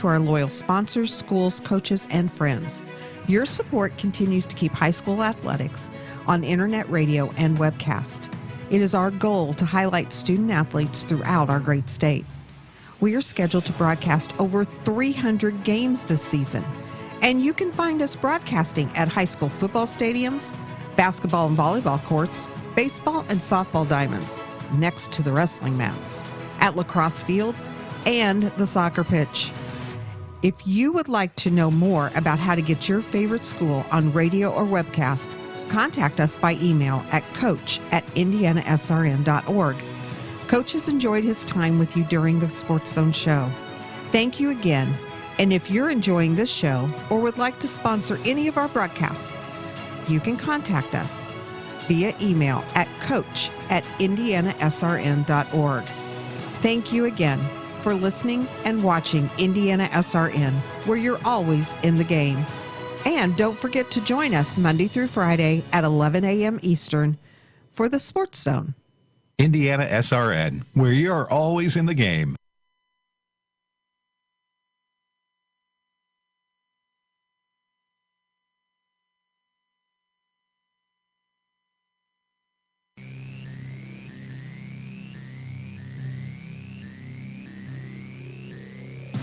to our loyal sponsors, schools, coaches, and friends. Your support continues to keep high school athletics on internet radio and webcast. It is our goal to highlight student athletes throughout our great state. We are scheduled to broadcast over 300 games this season, and you can find us broadcasting at high school football stadiums, basketball and volleyball courts, baseball and softball diamonds, next to the wrestling mats, at lacrosse fields, and the soccer pitch. If you would like to know more about how to get your favorite school on radio or webcast, contact us by email at coach@IndianaSRN.org. Coach has enjoyed his time with you during the Sports Zone show. Thank you again. And if you're enjoying this show or would like to sponsor any of our broadcasts, you can contact us via email at coach@IndianaSRN.org. Thank you again for listening and watching Indiana SRN, where you're always in the game. And don't forget to join us Monday through Friday at 11 a.m. Eastern for the Sports Zone. Indiana SRN, where you're always in the game.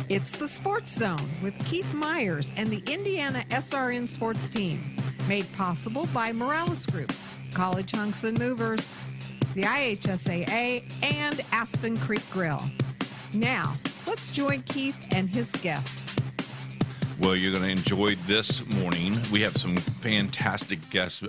It's the Sports Zone with Keith Myers and the Indiana SRN sports team. Made possible by Morales Group, College Hunks and Movers, the IHSAA, and Aspen Creek Grill. Now, let's join Keith and his guests. Well, you're going to enjoy this morning. We have some fantastic guests.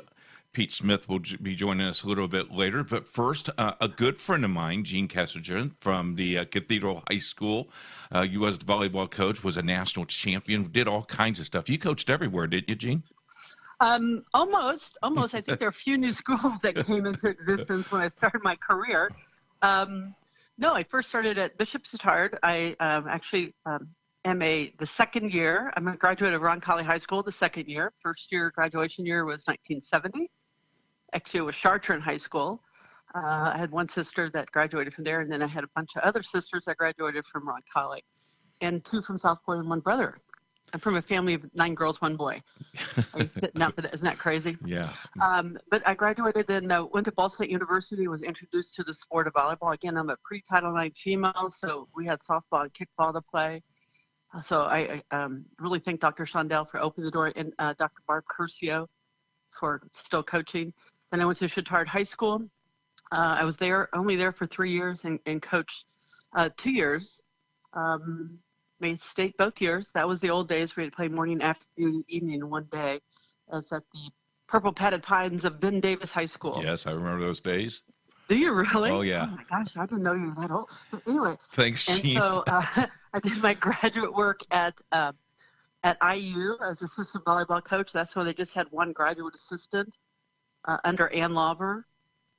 Pete Smith will be joining us a little bit later. But first, a good friend of mine, Gene Kessinger from the Cathedral High School, U.S. volleyball coach, was a national champion, did all kinds of stuff. You coached everywhere, didn't you, Gene? Almost. I think there are a few new schools that came into existence when I started my career. No, I first started at Bishop's Guitard. I actually am the second year. I'm a graduate of Roncalli High School the second year. First year graduation year was 1970. Actually, it was Chartrand High School. I had one sister that graduated from there, and then I had a bunch of other sisters that graduated from Roncalli, and two from South Point and one brother. I'm from a family of 9 girls, 1 boy. Isn't that crazy? Yeah. But I graduated and went to Ball State University, was introduced to the sport of volleyball. Again, I'm a pre-Title IX female, so we had softball and kickball to play. So I really thank Dr. Shondell for opening the door, and Dr. Barb Curcio for still coaching. Then I went to Chittard High School. I was only there for 3 years and coached 2 years. Made state both years. That was the old days. We had to play morning, afternoon, evening in one day. I was at the Purple Padded Pines of Ben Davis High School. Yes, I remember those days. Do you really? Oh, yeah. Oh, my gosh, I didn't know you were that old. But anyway. Thanks, Gene. So I did my graduate work at IU as assistant volleyball coach. That's when they just had one graduate assistant under Ann Lawver.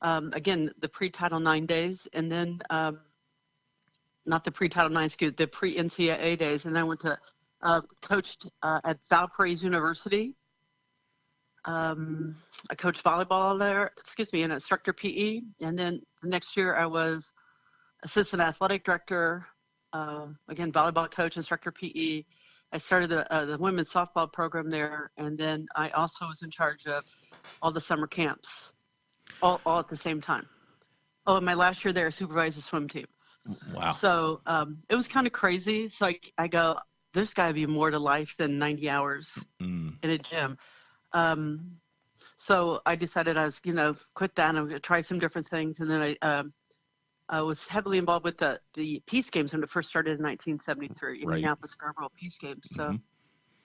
Again, the pre-Title IX days, and then not the pre-Title IX, the pre-NCAA days. And then I went to coached at Valparaiso University. I coached volleyball there, and instructor PE. And then the next year I was assistant athletic director, again, volleyball coach, instructor PE. I started the women's softball program there. And then I also was in charge of all the summer camps, all at the same time. Oh, and my last year there, I supervised the swim team. Wow. So it was kind of crazy. So I go, there's got to be more to life than 90 hours in a gym. So I decided I was, quit that and I'm going to try some different things. And then I was heavily involved with the Peace Games when it first started in 1973, right. Indianapolis Scarborough Peace Games. So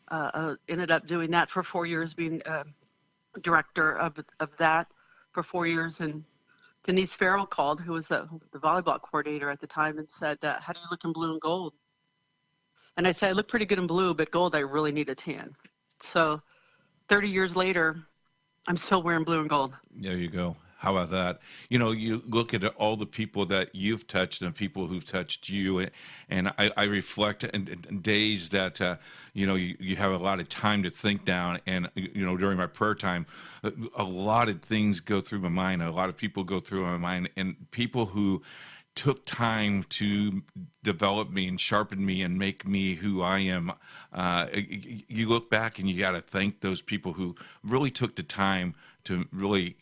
I ended up doing that for 4 years, being director of that for 4 years. And Denise Farrell called, who was the volleyball coordinator at the time, and said, how do you look in blue and gold? And I said, I look pretty good in blue, but gold, I really need a tan. So 30 years later, I'm still wearing blue and gold. There you go. How about that? You look at all the people that you've touched and people who've touched you, and I reflect in days that, you have a lot of time to think down. And, during my prayer time, a lot of things go through my mind. A lot of people go through my mind, and people who took time to develop me and sharpen me and make me who I am. You look back and you got to thank those people who really took the time to really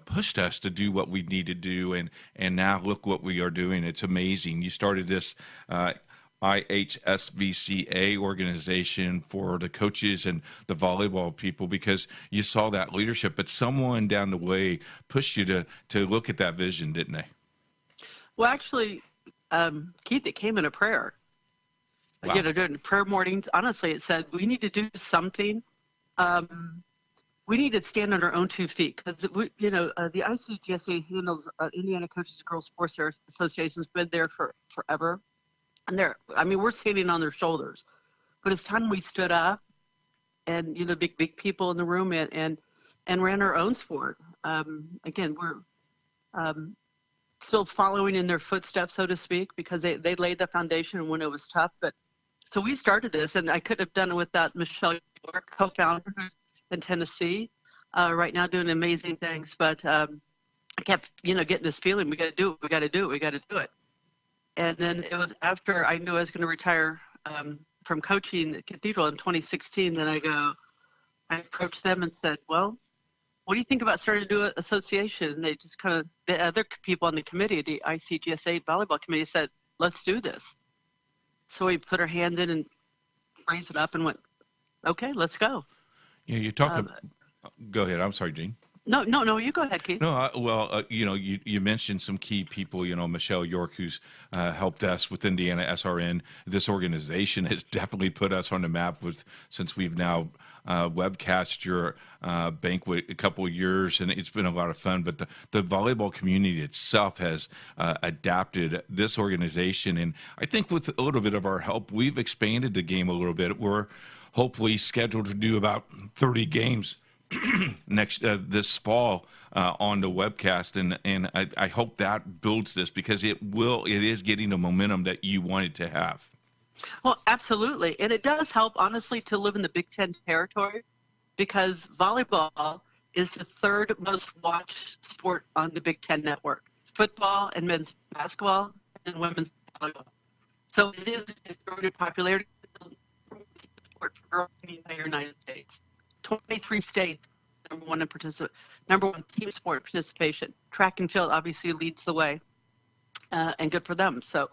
pushed us to do what we need to do, and now look what we are doing. It's amazing. You started this IHSVCA organization for the coaches and the volleyball people because you saw that leadership, but someone down the way pushed you to look at that vision, didn't they? Well, actually, Keith, it came in a prayer. Wow. During prayer mornings, honestly, it said we need to do something. We need to stand on our own 2 feet because, the ICGSA handles Indiana Coaches and Girls Sports Association has been there for forever. And we're standing on their shoulders. But it's time we stood up and, big people in the room and ran our own sport. Again, we're still following in their footsteps, so to speak, because they laid the foundation when it was tough. But so we started this, and I couldn't have done it without Michelle York, co-founder, who's in Tennessee, right now doing amazing things. But I kept, getting this feeling, we got to do it. And then it was after I knew I was going to retire from coaching at Cathedral in 2016. Then I approached them and said, well, what do you think about starting to do an association? And they just the other people on the committee, the ICGSA volleyball committee, said, let's do this. So we put our hand in and raised it up and went, okay, let's go. Yeah, you talk go ahead. I'm sorry, Gene. No, you go ahead, Keith. No, you mentioned some key people, Michelle York, who's helped us with IndianaSRN. This organization has definitely put us on the map since we've now webcast your banquet a couple of years, and it's been a lot of fun. But the volleyball community itself has adapted this organization, and I think with a little bit of our help, we've expanded the game a little bit. We're hopefully scheduled to do about 30 games this fall on the webcast, and I hope that builds this because it is getting the momentum that you want it to have. Well, absolutely, and it does help, honestly, to live in the Big Ten territory because volleyball is the third most watched sport on the Big Ten network. Football and men's basketball and women's volleyball. So it is a growing popularity sport for girls in the entire United States. 23 states, number one team sport participation. Track and field obviously leads the way, and good for them. So,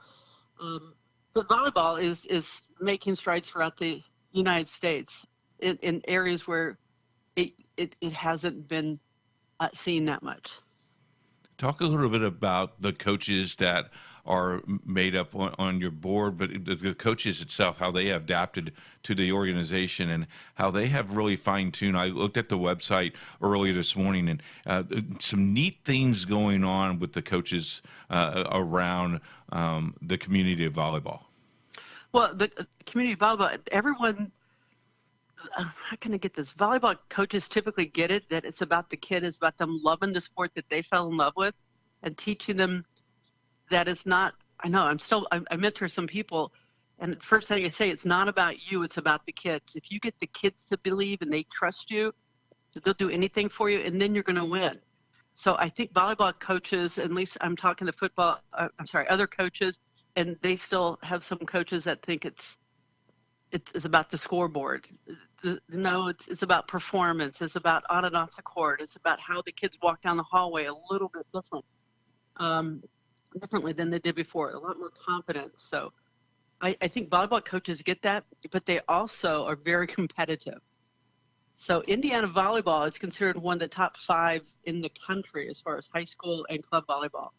but volleyball is making strides throughout the United States in areas where it hasn't been seen that much. Talk a little bit about the coaches that are made up on your board, but the coaches itself, how they have adapted to the organization and how they have really fine-tuned. I looked at the website earlier this morning, and some neat things going on with the coaches around the community of volleyball. Well, the community of volleyball, everyone, how can I get this? Volleyball coaches typically get it, that it's about the kid, it's about them loving the sport that they fell in love with and teaching them that it's not, I mentor some people, and the first thing I say, it's not about you, it's about the kids. If you get the kids to believe and they trust you, they'll do anything for you, and then you're going to win. So I think volleyball coaches, at least I'm talking to other coaches, and they still have some coaches that think it's about the scoreboard. No, it's about performance. It's about on and off the court. It's about how the kids walk down the hallway a little bit differently than they did before, a lot more confidence. So I think volleyball coaches get that, but they also are very competitive. So Indiana volleyball is considered one of the top 5 in the country as far as high school and club volleyball.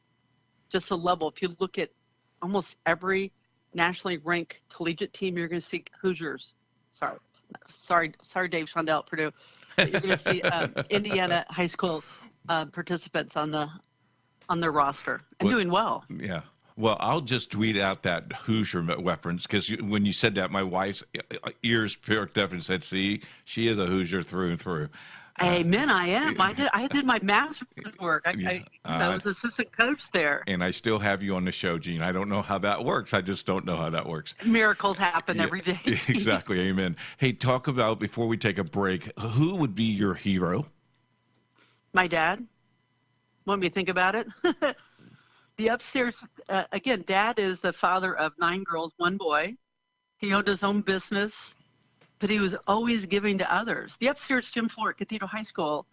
Just a level. If you look at almost every nationally ranked collegiate team, you're going to see Hoosiers. Sorry, Dave Shondell at Purdue. But you're going to see Indiana high school participants on their roster and doing well. Yeah. Well, I'll just tweet out that Hoosier reference because when you said that, my wife's ears perked up and said, "See, she is a Hoosier through and through." Amen. I am. I did my master's work. I was assistant coach there. And I still have you on the show, Gene. I don't know how that works. I just don't know how that works. Miracles happen every day. Exactly. Amen. Hey, talk about, before we take a break, who would be your hero? My dad. Want me to think about it? the upstairs, again, Dad is the father of 9 girls, 1 boy. He owned his own business, but he was always giving to others. The upstairs gym floor at Cathedral High School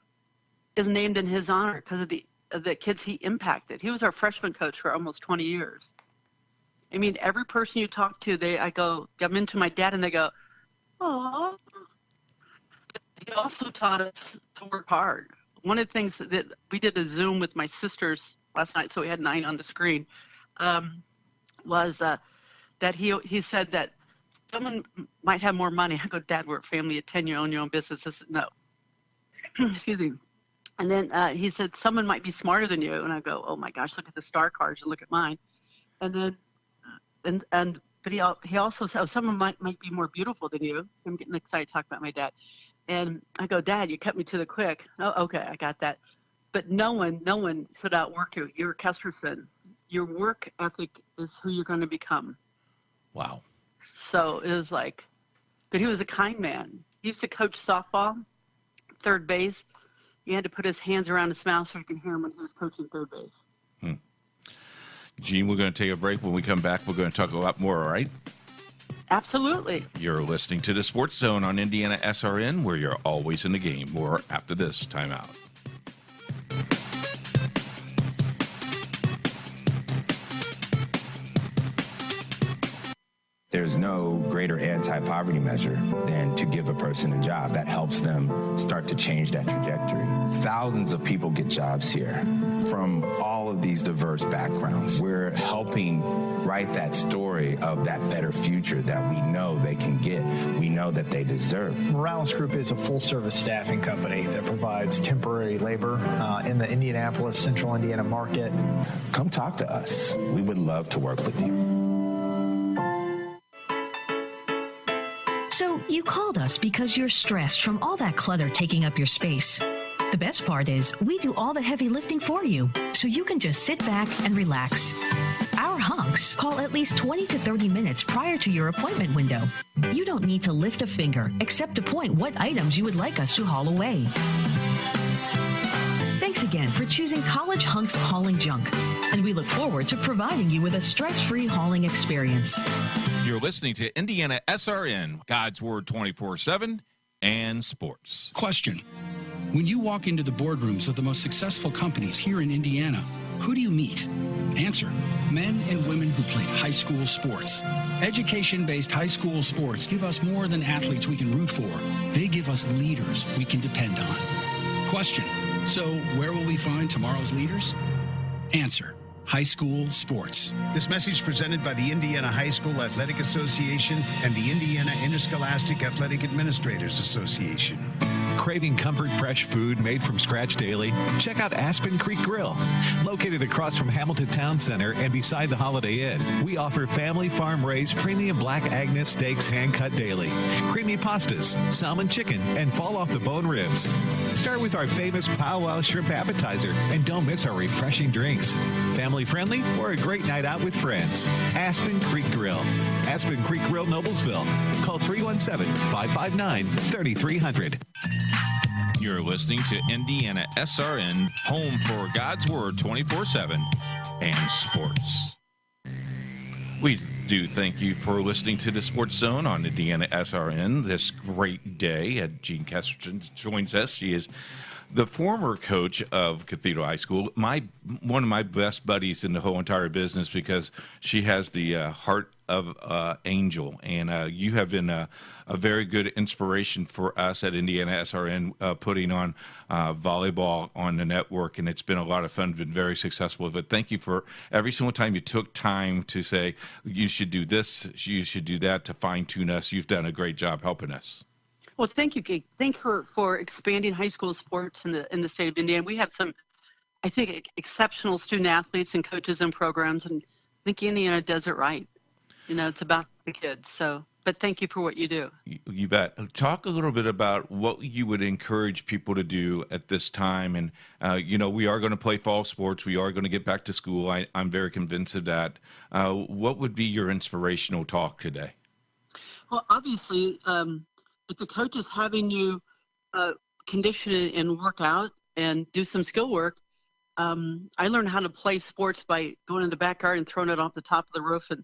is named in his honor because of the kids he impacted. He was our freshman coach for almost 20 years. I mean, every person you talk to, I'm into my dad, and they go, oh. He also taught us to work hard. One of the things that we did a Zoom with my sisters last night, so we had 9 on the screen, was that he said that someone might have more money. I go, Dad, we're a family of 10, you own your own business. I said, no. Excuse me. And then he said, someone might be smarter than you. And I go, oh my gosh, look at the star cards and look at mine. And then, but he also said, oh, someone might be more beautiful than you. I'm getting excited to talk about my dad. And I go, Dad, you cut me to the quick. Oh, okay, I got that. But no one should outwork you. You're Kesterson. Your work ethic is who you're going to become. Wow. So it was like, but he was a kind man. He used to coach softball, third base. He had to put his hands around his mouth so you can hear him when he was coaching third base. Gene, we're going to take a break. When we come back, we're going to talk a lot more, all right? Absolutely. You're listening to the Sports Zone on IndianaSRN, where you're always in the game. More after this timeout. There's no greater anti-poverty measure than to give a person a job. That helps them start to change that trajectory. Thousands of people get jobs here from all of these diverse backgrounds. We're helping write that story of that better future that we know they can get, we know that they deserve. Morales Group is a full-service staffing company that provides temporary labor in the Indianapolis, Central Indiana market. Come talk to us. We would love to work with you. So you called us because you're stressed from all that clutter taking up your space. The best part is we do all the heavy lifting for you, so you can just sit back and relax. Our hunks call at least 20 to 30 minutes prior to your appointment window. You don't need to lift a finger except to point what items you would like us to haul away. Thanks again for choosing College Hunks Hauling Junk, and we look forward to providing you with a stress-free hauling experience. You're listening to IndianaSRN, God's Word 24/7, and sports. Question. When you walk into the boardrooms of the most successful companies here in Indiana, who do you meet? Answer. Men and women who played high school sports. Education-based high school sports give us more than athletes we can root for. They give us leaders we can depend on. Question. So where will we find tomorrow's leaders? Answer. High school sports. This message presented by the Indiana High School Athletic Association and the Indiana Interscholastic Athletic Administrators Association. Craving comfort fresh food made from scratch daily? Check out Aspen Creek Grill. Located across from Hamilton Town Center and beside the Holiday Inn, we offer family farm-raised premium Black Agnes steaks hand-cut daily, creamy pastas, salmon chicken, and fall-off-the-bone ribs. Start with our famous powwow shrimp appetizer, and don't miss our refreshing drinks. Family-friendly or a great night out with friends. Aspen Creek Grill. Aspen Creek Grill, Noblesville. Call 317-559-3300. You're listening to IndianaSRN, home for God's Word 24/7 and sports. We do thank you for listening to the Sports Zone on IndianaSRN this great day. Jean Kesterson joins us. She is the former coach of Cathedral High School, one of my best buddies in the whole entire business, because she has the heart of angel, and you have been a very good inspiration for us at IndianaSRN, putting on volleyball on the network, and it's been a lot of fun, been very successful. But thank you for every single time you took time to say, you should do this, you should do that, to fine-tune us. You've done a great job helping us. Well, thank you, Kate. Thank you for expanding high school sports in the state of Indiana. We have some, I think, exceptional student athletes and coaches and programs, and I think Indiana does it right. You know, it's about the kids. So, but thank you for what you do. You bet. Talk a little bit about what you would encourage people to do at this time. And, we are going to play fall sports. We are going to get back to school. I'm very convinced of that. What would be your inspirational talk today? Well, obviously, if the coach is having you condition and work out and do some skill work, I learned how to play sports by going in the backyard and throwing it off the top of the roof. And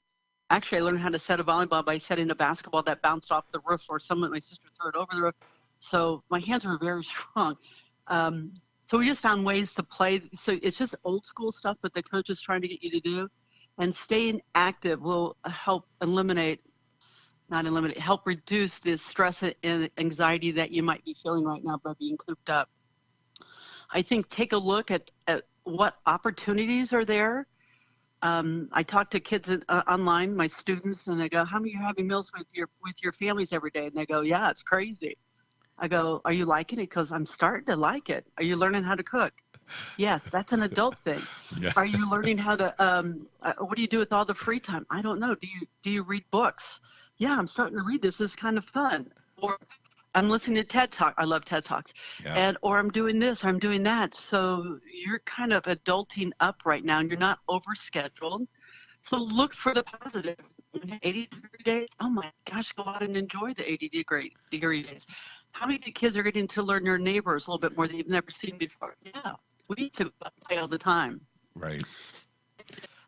actually, I learned how to set a volleyball by setting a basketball that bounced off the roof, or my sister threw it over the roof. So my hands were very strong. So we just found ways to play. So it's just old school stuff, but the coach is trying to get you to do. And staying active will help help reduce the stress and anxiety that you might be feeling right now by being cooped up. I think take a look at what opportunities are there. I talk to kids online, my students, and I go, how many are you having meals with your families every day? And they go, yeah, it's crazy. I go, are you liking it? Because I'm starting to like it. Are you learning how to cook? Yes, that's an adult thing. Yeah. Are you learning how to, what do you do with all the free time? I don't know. Do you read books? Yeah, I'm starting to read this. This is kind of fun. Or I'm listening to TED Talk. I love TED Talks. Yeah. Or I'm doing this, or I'm doing that. So you're kind of adulting up right now, and you're not overscheduled. So look for the positive. 80-degree days, oh my gosh, go out and enjoy the 80-degree days. How many kids are getting to learn their neighbors a little bit more than you've never seen before? Yeah, we need to play all the time. Right.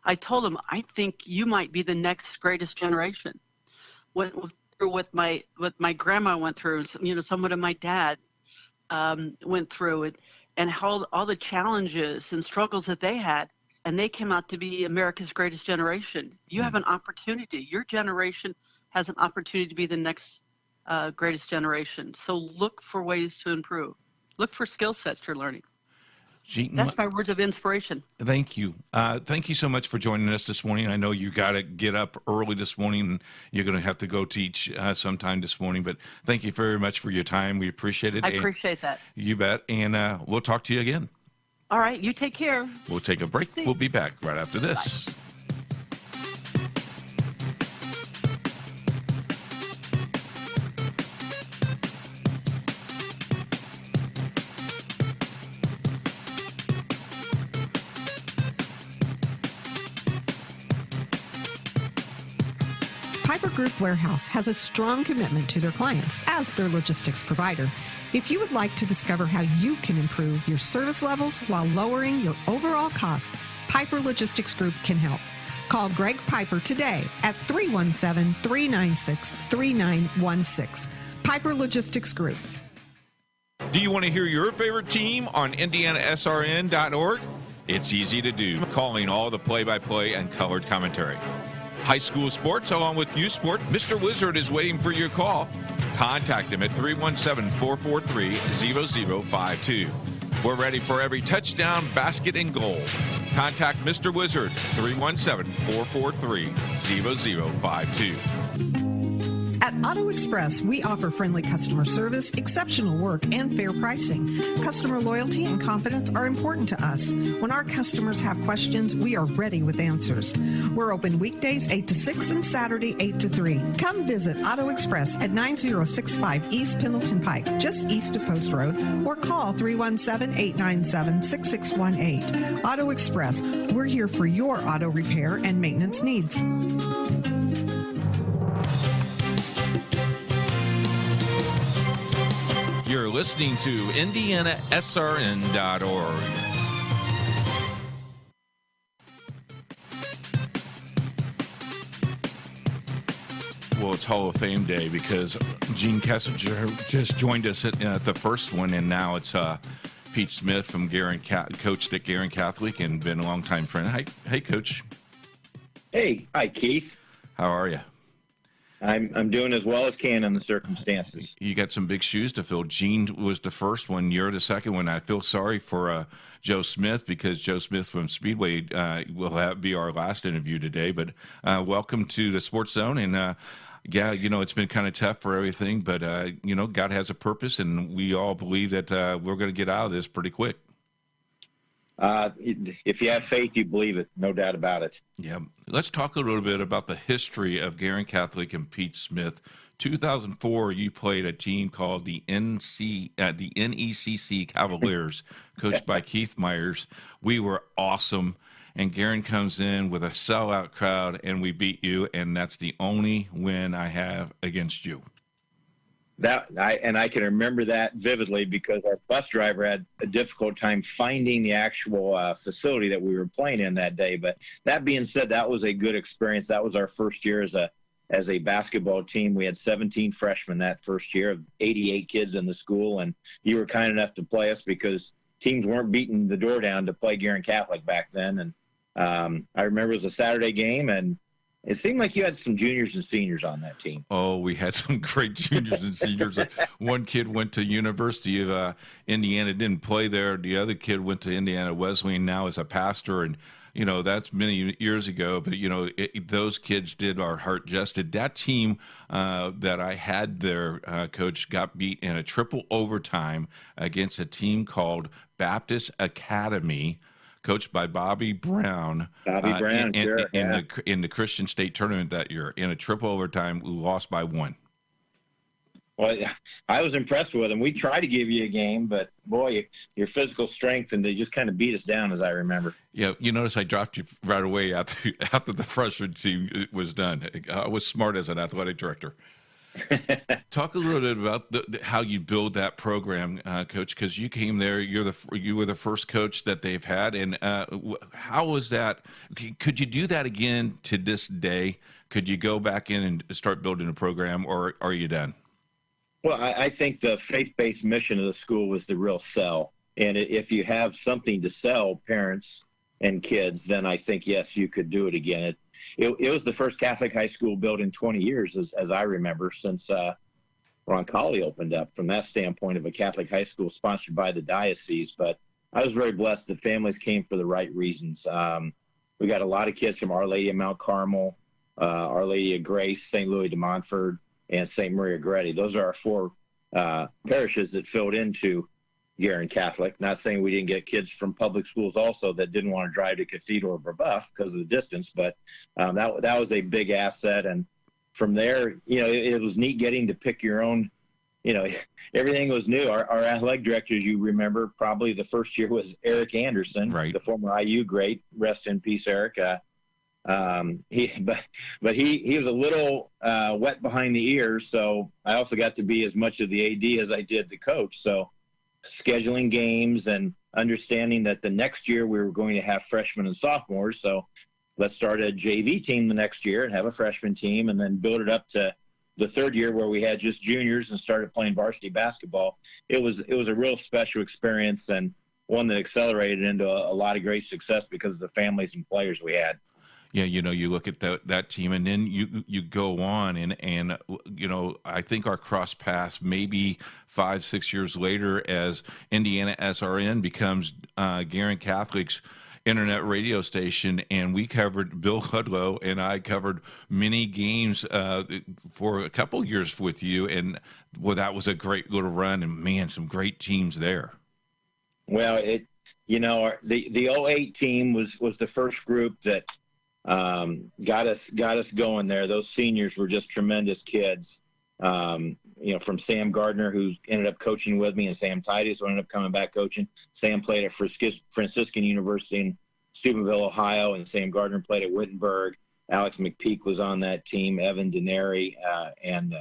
I told them, I think you might be the next greatest generation. What my grandma went through, somewhat of my dad went through it, and how all the challenges and struggles that they had, and they came out to be America's greatest generation. You have an opportunity. Your generation has an opportunity to be the next greatest generation. So look for ways to improve. Look for skill sets you're learning. Gene, that's my words of inspiration. Thank you. Thank you so much for joining us this morning. I know you got to get up early this morning, and you're going to have to go teach sometime this morning. But thank you very much for your time. We appreciate it. I appreciate that. You bet. And we'll talk to you again. All right. You take care. We'll take a break. We'll be back right after this. Bye. Piper Group Warehouse has a strong commitment to their clients as their logistics provider. If you would like to discover how you can improve your service levels while lowering your overall cost, Piper Logistics Group can help. Call Greg Piper today at 317-396-3916. Piper Logistics Group. Do you want to hear your favorite team on IndianaSRN.org? It's easy to do, calling all the play-by-play and colored commentary. High school sports along with youth sport, Mr. Wizard is waiting for your call. Contact him at 317-443-0052. We're ready for every touchdown, basket, and goal. Contact Mr. Wizard, 317-443-0052. At Auto Express, we offer friendly customer service, exceptional work, and fair pricing. Customer loyalty and confidence are important to us. When our customers have questions, we are ready with answers. We're open weekdays 8 to 6 and Saturday 8 to 3. Come visit Auto Express at 9065 East Pendleton Pike, just east of Post Road, or call 317-897-6618. Auto Express, we're here for your auto repair and maintenance needs. You're listening to IndianaSRN.org. Well, it's Hall of Fame Day because Gene Kessinger just joined us at the first one, and now it's Pete Smith from Coach at Guerin Catholic, and been a longtime friend. Hey, Coach. Hey, hi, Keith. How are you? I'm doing as well as can in the circumstances. You got some big shoes to fill. Gene was the first one. You're the second one. I feel sorry for Joe Smith because Joe Smith from Speedway will be our last interview today. But welcome to the Sports Zone. And, yeah, it's been kind of tough for everything. But, God has a purpose, and we all believe that we're going to get out of this pretty quick. If you have faith, you believe it. No doubt about it. Yeah. Let's talk a little bit about the history of Guerin Catholic and Pete Smith. 2004, you played a team called the NECC Cavaliers, coached by Keith Myers. We were awesome. And Guerin comes in with a sellout crowd, and we beat you. And that's the only win I have against you. I can remember that vividly because our bus driver had a difficult time finding the actual facility that we were playing in that day. But that being said, that was a good experience. That was our first year as a basketball team. We had 17 freshmen that first year, of 88 kids in the school, and you were kind enough to play us because teams weren't beating the door down to play Guerin Catholic back then. And I remember it was a Saturday game, and it seemed like you had some juniors and seniors on that team. Oh, we had some great juniors and seniors. One kid went to University of Indiana, didn't play there. The other kid went to Indiana Wesleyan, now is a pastor. And, you know, that's many years ago. But, you know, those kids did our heart justice. That team that I had there, Coach, got beat in a triple overtime against a team called Baptist Academy, coached by Bobby Brown. In the Christian State tournament that year. In a triple overtime, we lost by 1. Well, I was impressed with them. We tried to give you a game, but boy, your physical strength, and they just kind of beat us down, as I remember. Yeah, you notice I dropped you right away after the freshman team was done. I was smart as an athletic director. Talk a little bit about how you build that program, Coach, because you came there. You were the first coach that they've had, and how was that? Could you do that again to this day? Could you go back in and start building a program, or are you done? Well, I think the faith-based mission of the school was the real sell, and if you have something to sell parents and kids, then I think yes, you could do it again. It was the first Catholic high school built in 20 years, as I remember, since Roncalli opened up, from that standpoint of a Catholic high school sponsored by the diocese. But I was very blessed that families came for the right reasons. We got a lot of kids from Our Lady of Mount Carmel, Our Lady of Grace, St. Louis de Montfort, and St. Maria Goretti. Those are our 4 parishes that filled into Guerin Catholic. Not saying we didn't get kids from public schools also that didn't want to drive to Cathedral or Brebeuf because of the distance, but that was a big asset. And from there, you know, it was neat getting to pick your own, you know, everything was new. Our athletic director, as you remember, probably the first year was Eric Anderson, right, the former IU great. Rest in peace, Eric. He was a little wet behind the ears, so I also got to be as much of the AD as I did the coach. So scheduling games and understanding that the next year we were going to have freshmen and sophomores. So let's start a JV team the next year and have a freshman team, and then build it up to the third year where we had just juniors and started playing varsity basketball. It was a real special experience, and one that accelerated into a lot of great success because of the families and players we had. Yeah, you know, you look at that team, and then you go on, and you know, I think our cross paths maybe 5-6 years later as IndianaSRN becomes Guerin Catholic's internet radio station, and we covered, Bill Hudlow and I covered many games for a couple years with you, and well, that was a great little run, and man, some great teams there. Well, the 08 team was the first group that got us going there. Those seniors were just tremendous kids. From Sam Gardner, who ended up coaching with me, and Sam Titus, who ended up coming back coaching. Sam played at Franciscan University in Steubenville, Ohio, and Sam Gardner played at Wittenberg. Alex McPeak was on that team, Evan Denary, and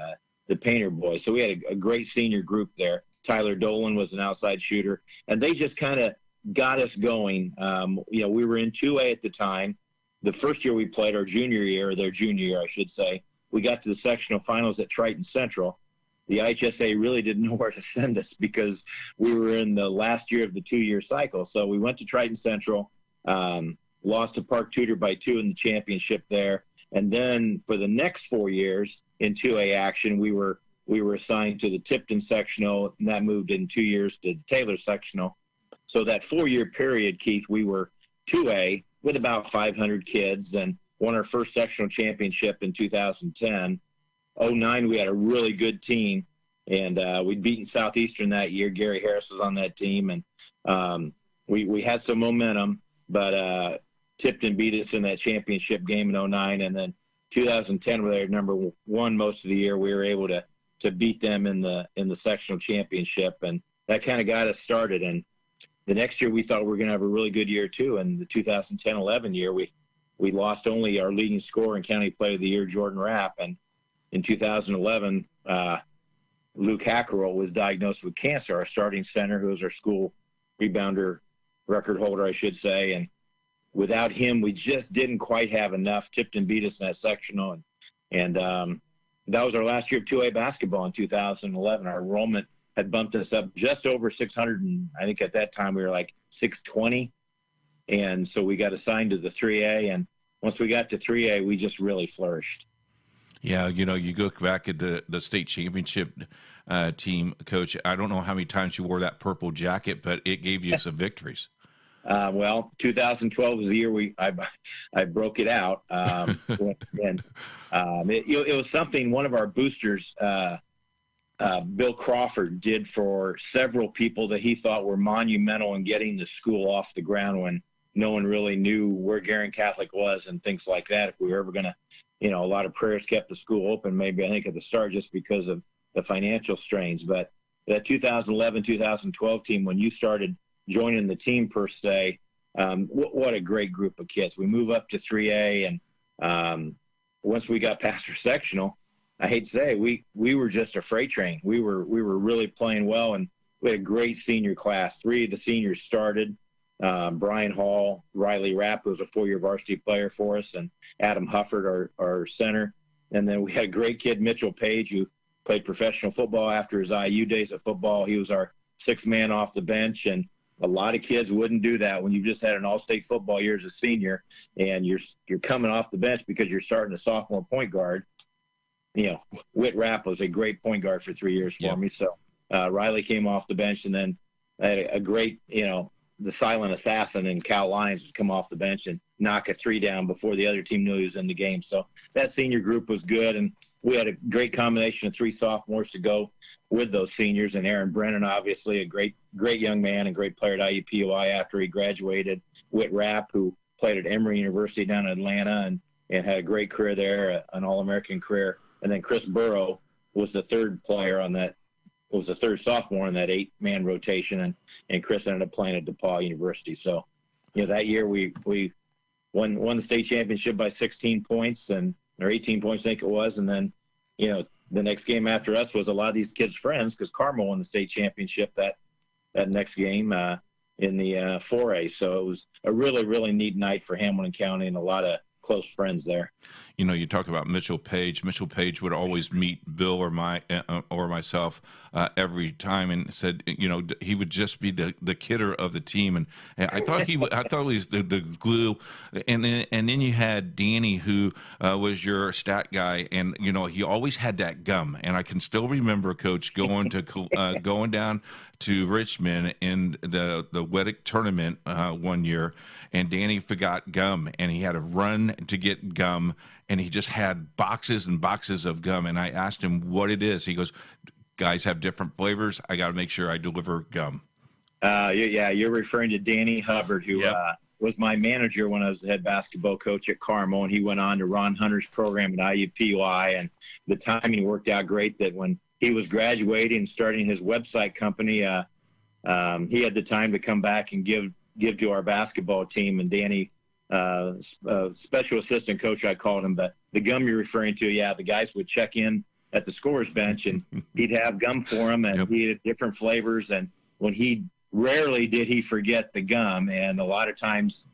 the Painter boys. So we had a great senior group there. Tyler Dolan was an outside shooter, and they just kind of got us going. We were in 2A at the time. The first year we played, their junior year, I should say, we got to the sectional finals at Triton Central. The IHSA really didn't know where to send us because we were in the last year of the 2-year cycle. So we went to Triton Central, lost to Park Tudor by 2 in the championship there. And then for the next 4 years in 2A action, we were assigned to the Tipton sectional, and that moved in 2 years to the Taylor sectional. So that 4-year period, Keith, we were 2A with about 500 kids and won our first sectional championship in 2010. 09, we had a really good team, and we'd beaten Southeastern that year. Gary Harris was on that team, and we had some momentum, but Tipton beat us in that championship game in 09, and then 2010, where they were number 1 most of the year, we were able to beat them in the sectional championship, and that kind of got us started. And the next year we thought we were going to have a really good year too. And the 2010-11 year, we lost only our leading scorer and county player of the year, Jordan Rapp. And in 2011, Luke Hackerell was diagnosed with cancer, our starting center, who was our school rebounder record holder, I should say. And without him, we just didn't quite have enough. Tipton beat us in that sectional. And that was our last year of 2A basketball in 2011. Our enrollment had bumped us up just over 600. And I think at that time we were like 620. And so we got assigned to the 3A. And once we got to 3A, we just really flourished. Yeah, you go back at the state championship team, Coach. I don't know how many times you wore that purple jacket, but it gave you some victories. Well, 2012 was the year I broke it out, and it was something one of our boosters, Bill Crawford, did for several people that he thought were monumental in getting the school off the ground when no one really knew where Guerin Catholic was and things like that. If we were ever going to, a lot of prayers kept the school open, maybe I think at the start just because of the financial strains. But that 2011-2012 team, when you started joining the team per se, what a great group of kids. We move up to 3A, and once we got past our sectional, I hate to say it, we were just a freight train. We were really playing well, and we had a great senior class. 3 of the seniors started. Brian Hall, Riley Rapp, who was a 4-year varsity player for us, and Adam Hufford, our center. And then we had a great kid, Mitchell Page, who played professional football after his IU days of football. He was our 6th man off the bench, and a lot of kids wouldn't do that when you just had an all-state football year as a senior, and you're coming off the bench because you're starting a sophomore point guard. Whit Rapp was a great point guard for 3 years for me. So Riley came off the bench, and then I had a great, the silent assassin in Cal Lyons would come off the bench and knock a 3 down before the other team knew he was in the game. So that senior group was good, and we had a great combination of 3 sophomores to go with those seniors, and Aaron Brennan, obviously a great young man and great player at IUPUI after he graduated. Whit Rapp, who played at Emory University down in Atlanta and had a great career there, an All-American career. And then Chris Burrow was the third player on that, was the third sophomore in that 8-man rotation, and Chris ended up playing at DePaul University. So, that year we won the state championship by 16 points or 18 points, I think it was. And then, the next game after us was a lot of these kids' friends, because Carmel won the state championship that next game in the 4A. So it was a really, really neat night for Hamilton County and a lot of close friends there. You talk about Mitchell Page. Mitchell Page would always meet Bill or myself every time, and said, he would just be the kidder of the team. And I thought he was the glue. And then you had Danny, who was your stat guy, and he always had that gum. And I can still remember, Coach, going down to Richmond in the WEDIC tournament one year, and Danny forgot gum, and he had to run to get gum. And he just had boxes and boxes of gum. And I asked him what it is. He goes, guys have different flavors. I got to make sure I deliver gum. You're referring to Danny Hubbard, who was my manager when I was the head basketball coach at Carmel. And he went on to Ron Hunter's program at IUPUI. And the timing worked out great that when he was graduating and starting his website company, he had the time to come back and give to our basketball team. And Danny, special assistant coach, I called him, but the gum you're referring to, the guys would check in at the scorer's bench, and he'd have gum for them, and he had different flavors. And when rarely did he forget the gum, and a lot of times,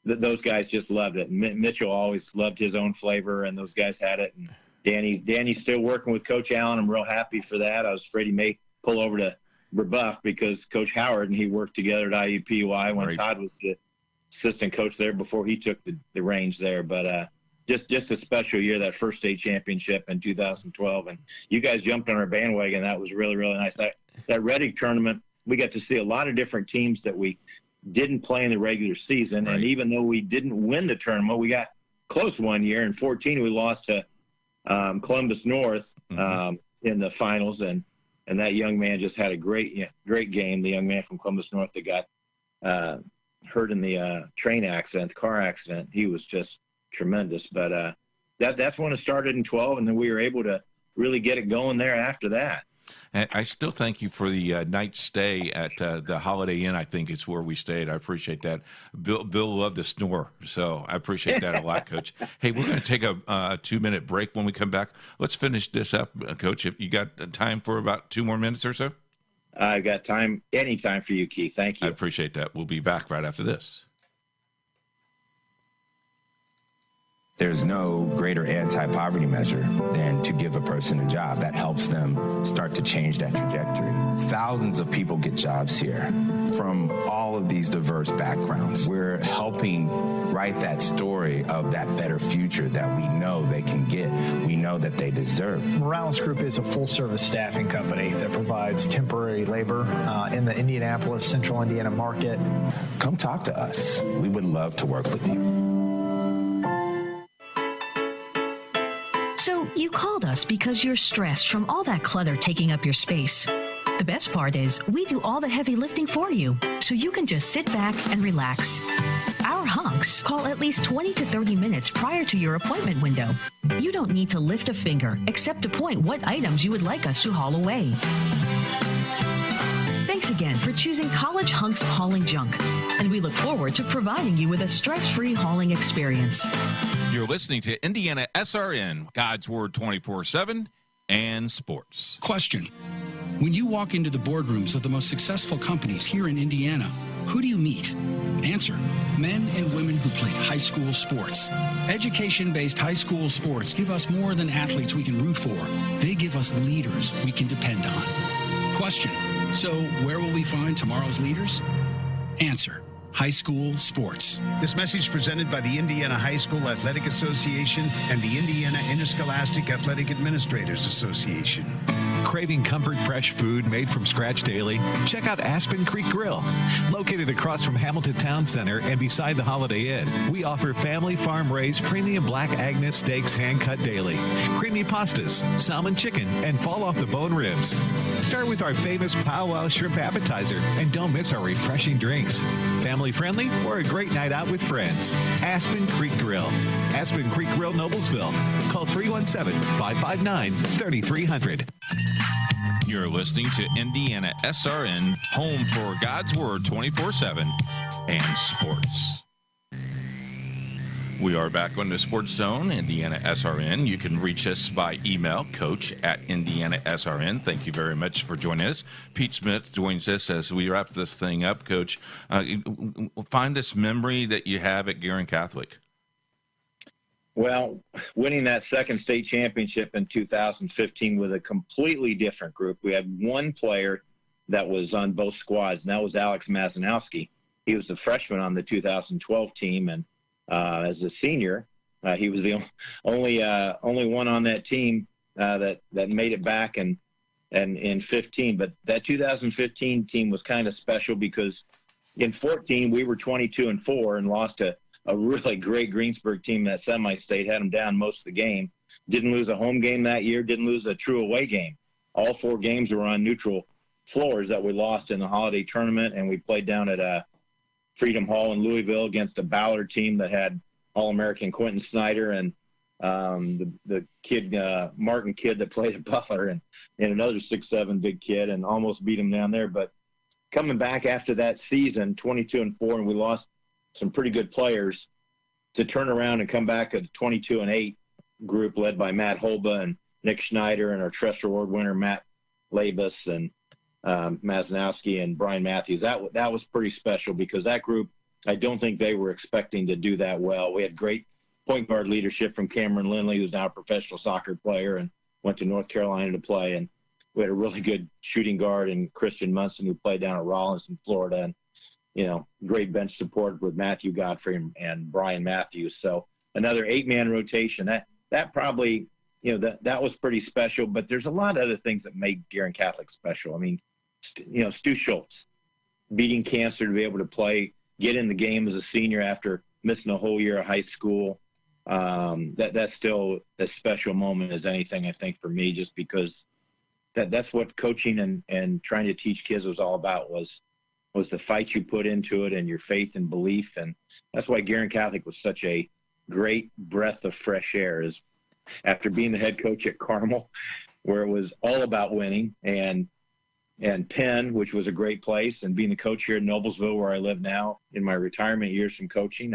those guys just loved it. Mitchell always loved his own flavor, and those guys had it. And Danny's still working with Coach Allen. I'm real happy for that. I was afraid he may pull over to Rebuff because Coach Howard and he worked together at IUPUI when Todd was the assistant coach there before he took the reins there. But just a special year, that first state championship in 2012. And you guys jumped on our bandwagon. That was really, really nice. That WEDIC tournament, we got to see a lot of different teams that we didn't play in the regular season. Right. And even though we didn't win the tournament, we got close one year. In 2014, we lost to Columbus North in the finals. And that young man just had a great game. The young man from Columbus North that got hurt in the car accident. He was just tremendous. But that's when it started in 12, and then we were able to really get it going there after that. And I still thank you for the night stay at the Holiday Inn. I think it's where we stayed. I appreciate that. Bill loved to snore, so I appreciate that a lot, Coach. Hey, we're going to take a 2-minute break. When we come back, let's finish this up, Coach. If you got time for about 2 more minutes or so? I've got time, any time for you, Keith. Thank you. I appreciate that. We'll be back right after this. There's no greater anti-poverty measure than to give a person a job. That helps them start to change that trajectory. Thousands of people get jobs here from all of these diverse backgrounds. We're helping write that story of that better future that we know they can get, we know that they deserve. Morales Group is a full-service staffing company that provides temporary labor in the Indianapolis, Central Indiana market. Come talk to us. We would love to work with you. So you called us because you're stressed from all that clutter taking up your space. The best part is we do all the heavy lifting for you, so you can just sit back and relax. Our hunks call at least 20 to 30 minutes prior to your appointment window. You don't need to lift a finger except to point what items you would like us to haul away. Thanks again for choosing College Hunks Hauling Junk, and we look forward to providing you with a stress-free hauling experience. You're listening to Indiana SRN, God's Word 24/7, and sports. Question. When you walk into the boardrooms of the most successful companies here in Indiana, who do you meet? Answer. Men and women who played high school sports. Education-based high school sports give us more than athletes we can root for. They give us leaders we can depend on. Question. So where will we find tomorrow's leaders? Answer. High school sports. This message presented by the Indiana High School Athletic Association and the Indiana Interscholastic Athletic Administrators Association. Craving comfort fresh food made from scratch daily? Check out Aspen Creek Grill. Located across from Hamilton Town Center and beside the Holiday Inn, we offer family farm-raised premium black Agnes steaks hand-cut daily, creamy pastas, salmon chicken, and fall-off-the-bone ribs. Start with our famous powwow shrimp appetizer, and don't miss our refreshing drinks. Family-friendly or a great night out with friends. Aspen Creek Grill. Aspen Creek Grill, Noblesville. Call 317-559-3300. You're listening to Indiana SRN, home for God's Word 24/7 and sports. We are back on the Sports Zone, Indiana SRN. You can reach us by email, coach@IndianaSRN. Thank you very much for joining us. Pete Smith joins us as we wrap this thing up. Coach, find this memory that you have at Guerin Catholic. Well, winning that second state championship in 2015 with a completely different group. We had one player that was on both squads, and that was Alex Mazanowski. He was the freshman on the 2012 team, and as a senior, he was the only one on that team that made it back and in 15. But that 2015 team was kind of special because in 14 we were 22-4 and lost to a really great Greensburg team that semi-state, had them down most of the game. Didn't lose a home game that year, didn't lose a true away game. All 4 games were on neutral floors that we lost in the holiday tournament, and we played down at Freedom Hall in Louisville against a Ballard team that had All-American Quentin Snyder and the kid, Martin kid that played at Butler, and another 6'7" big kid, and almost beat him down there. But coming back after that season, 22-4, and we lost some pretty good players, to turn around and come back at a 22-8 group led by Matt Holba and Nick Schneider and our Trust Award winner Matt Labus and Mazanowski and Brian Matthews. That was pretty special because that group, I don't think they were expecting to do that well. We had great point guard leadership from Cameron Lindley, who's now a professional soccer player and went to North Carolina to play. And we had a really good shooting guard in Christian Munson, who played down at Rollins in Florida. And great bench support with Matthew Godfrey and Brian Matthews. So another 8-man rotation. That probably, that was pretty special. But there's a lot of other things that made Guerin Catholic special. I mean, Stu Schultz beating cancer to be able to play, get in the game as a senior after missing a whole year of high school. That's still as special moment as anything, I think, for me, just because that's what coaching and trying to teach kids was all about, was the fight you put into it and your faith and belief. And that's why Guerin Catholic was such a great breath of fresh air. Is after being the head coach at Carmel, where it was all about winning, and Penn, which was a great place, and being the coach here in Noblesville, where I live now in my retirement years from coaching.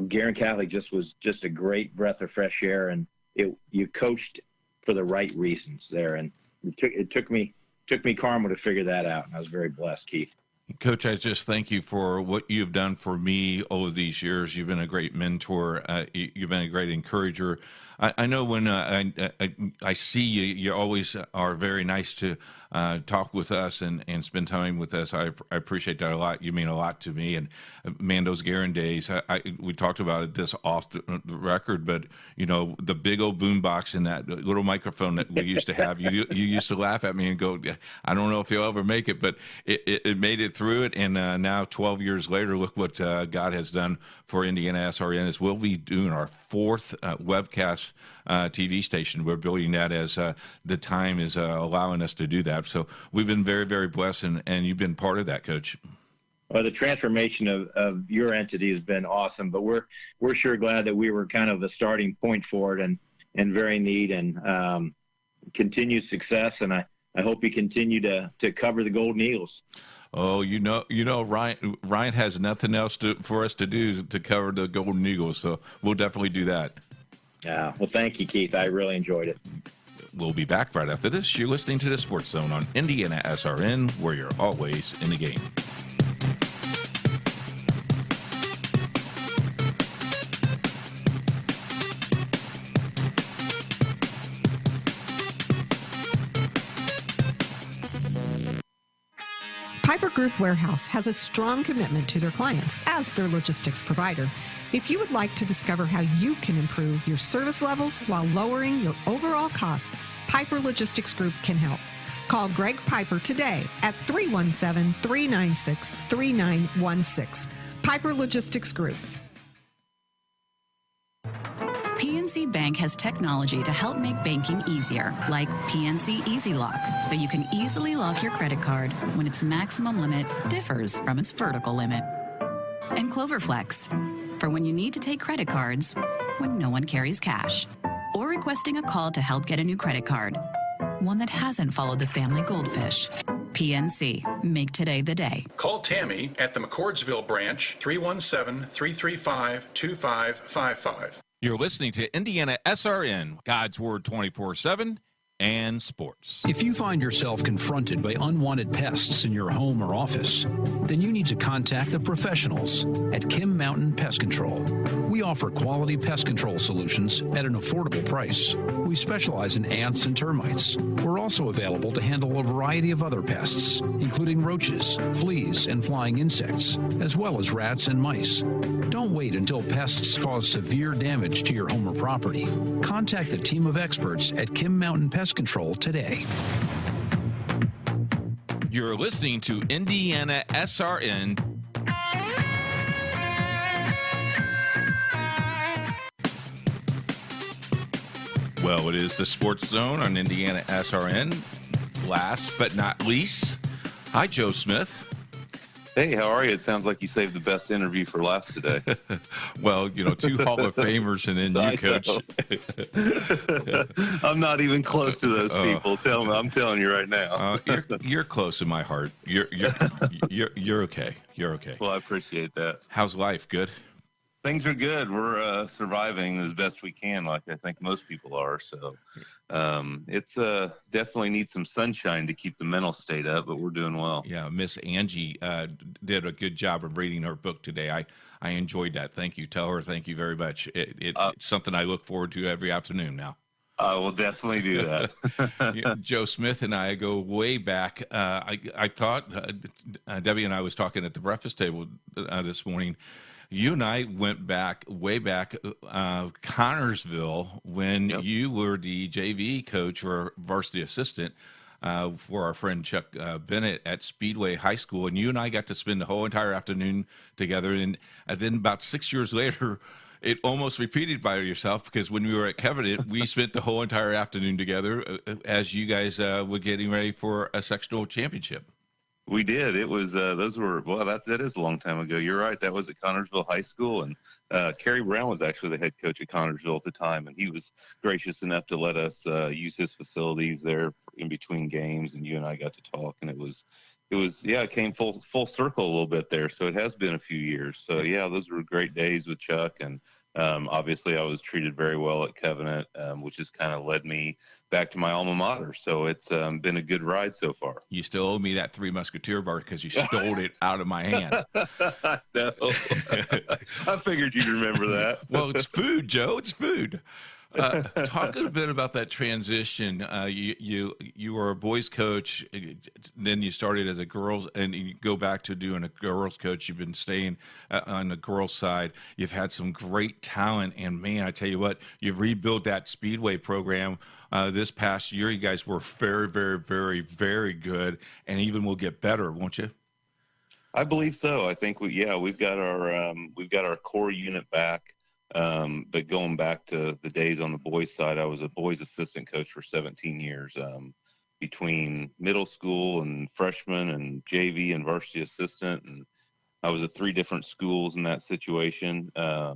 Guerin Catholic was just a great breath of fresh air, and you coached for the right reasons there. And it took me karma to figure that out, and I was very blessed, Keith. Coach, I just thank you for what you've done for me over these years. You've been a great mentor. You've been a great encourager. I know when I see you, you always are very nice to talk with us and spend time with us. I appreciate that a lot. You mean a lot to me. And man, those Guerin days, we talked about this off the record, but the big old boom box and that little microphone that we used to have, you used to laugh at me and go, I don't know if you'll ever make it, but it made it through it. And now 12 years later, look what God has done for IndianaSRN. Is we'll be doing our fourth webcast TV station. We're building that as the time is allowing us to do that. So we've been very, very blessed, and you've been part of that, Coach. Well, the transformation of your entity has been awesome, but we're sure glad that we were kind of the starting point for it, and very neat, and continued success. And I hope you continue to cover the Golden Eagles. Oh, Ryan has nothing else for us to do to cover the Golden Eagles, so we'll definitely do that. Yeah. Well, thank you, Keith. I really enjoyed it. We'll be back right after this. You're listening to the Sports Zone on IndianaSRN, where you're always in the game. Piper Group Warehouse has a strong commitment to their clients as their logistics provider. If you would like to discover how you can improve your service levels while lowering your overall cost, Piper Logistics Group can help. Call Greg Piper today at 317-396-3916. Piper Logistics Group. PNC Bank has technology to help make banking easier, like PNC Easy Lock, so you can easily lock your credit card when its maximum limit differs from its vertical limit. And Cloverflex, for when you need to take credit cards when no one carries cash, or requesting a call to help get a new credit card, one that hasn't followed the family goldfish. PNC, make today the day. Call Tammy at the McCordsville branch, 317-335-2555. You're listening to IndianaSRN, God's Word 24/7 and sports. If you find yourself confronted by unwanted pests in your home or office, then you need to contact the professionals at Kim Mountain Pest Control. We offer quality pest control solutions at an affordable price. We specialize in ants and termites. We're also available to handle a variety of other pests, including roaches, fleas, and flying insects, as well as rats and mice. Don't wait until pests cause severe damage to your home or property. Contact the team of experts at Kim Mountain Pest Control today. You're listening to IndianaSRN. Well, it is the Sports Zone on IndianaSRN. Last but not least, hi, Joe Smith. Hey, how are you? It sounds like you saved the best interview for last today. Well, two Hall of Famers and then you, Coach. I'm not even close to those people. I'm telling you right now. You're close in my heart. You're okay. You're okay. Well, I appreciate that. How's life? Good? Things are good. We're surviving as best we can, like I think most people are. So it's definitely needs some sunshine to keep the mental state up, but we're doing well. Yeah, Miss Angie did a good job of reading her book today. I enjoyed that. Thank you. Tell her thank you very much. It's something I look forward to every afternoon now. I will definitely do that. Joe Smith and I go way back. I thought Debbie and I was talking at the breakfast table this morning. You and I went way back, Connorsville, when you were the JV coach or varsity assistant for our friend Chuck Bennett at Speedway High School. And you and I got to spend the whole entire afternoon together. And then about 6 years later, it almost repeated by yourself, because when we were at Covenant, we spent the whole entire afternoon together as you guys were getting ready for a sectional championship. We did. It was those were that is a long time ago. You're right. That was at Connersville High School, and Kerry Brown was actually the head coach at Connersville at the time, and he was gracious enough to let us use his facilities there in between games, and you and I got to talk, and it came full circle a little bit there. So it has been a few years. So yeah, those were great days with Chuck, and obviously I was treated very well at Covenant, which has kind of led me back to my alma mater. So it's been a good ride so far. You still owe me that Three Musketeer bar because you stole it out of my hand. No. I figured you'd remember that. Well, it's food, Joe. It's food. Talk a bit about that transition. You were a boys coach, then you started as a girls, and you go back to doing a girls coach. You've been staying on the girls side. You've had some great talent, and man, I tell you what, you've rebuilt that Speedway program. This past year, you guys were very, very, very, very good, and even will get better, won't you? I believe so. I think we've got our core unit back. But going back to the days on the boys side, I was a boys assistant coach for 17 years, between middle school and freshman and JV and varsity assistant. And I was at 3 different schools in that situation. I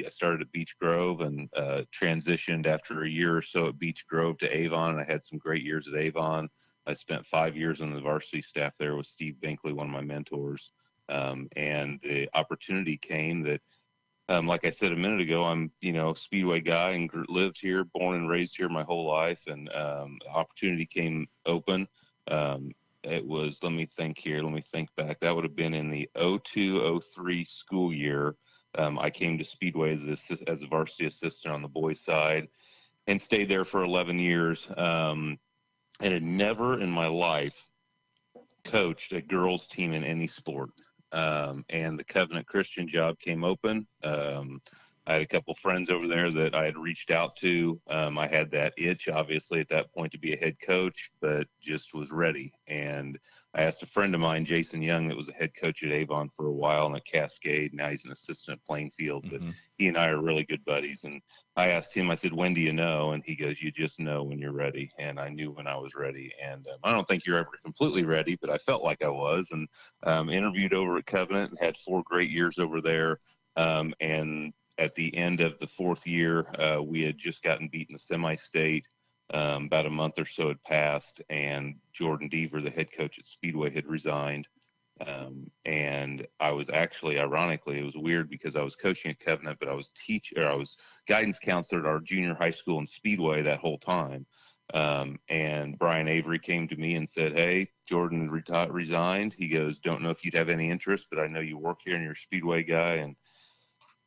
started at Beech Grove and transitioned after a year or so at Beech Grove to Avon. And I had some great years at Avon. I spent 5 years on the varsity staff there with Steve Binkley, one of my mentors. And the opportunity came that, like I said a minute ago, I'm, Speedway guy and lived here, born and raised here my whole life. And opportunity came open. It was, let me think back. That would have been in the 02-03 school year. I came to Speedway as a varsity assistant on the boys side and stayed there for 11 years. And had never in my life coached a girls team in any sport. And the Covenant Christian job came open. I had a couple friends over there that I had reached out to. I had that itch, obviously, at that point to be a head coach, but just was ready. And I asked a friend of mine, Jason Young, that was a head coach at Avon for a while and at Cascade. Now he's an assistant at Plainfield, but he and I are really good buddies. And I asked him, I said, when do you know? And he goes, you just know when you're ready. And I knew when I was ready. And I don't think you're ever completely ready, but I felt like I was. And interviewed over at Covenant and had 4 great years over there. And at the end of the 4th year, we had just gotten beaten the semi-state. About a month or so had passed, and Jordan Deaver, the head coach at Speedway, had resigned. And I was actually, ironically, it was weird because I was coaching at Covenant, but I was guidance counselor at our junior high school in Speedway that whole time. And Brian Avery came to me and said, hey, Jordan resigned. He goes, don't know if you'd have any interest, but I know you work here and you're a Speedway guy. And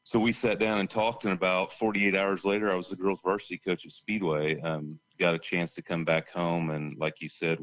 so we sat down and talked, and about 48 hours later, I was the girls varsity coach at Speedway. Got a chance to come back home, and like you said,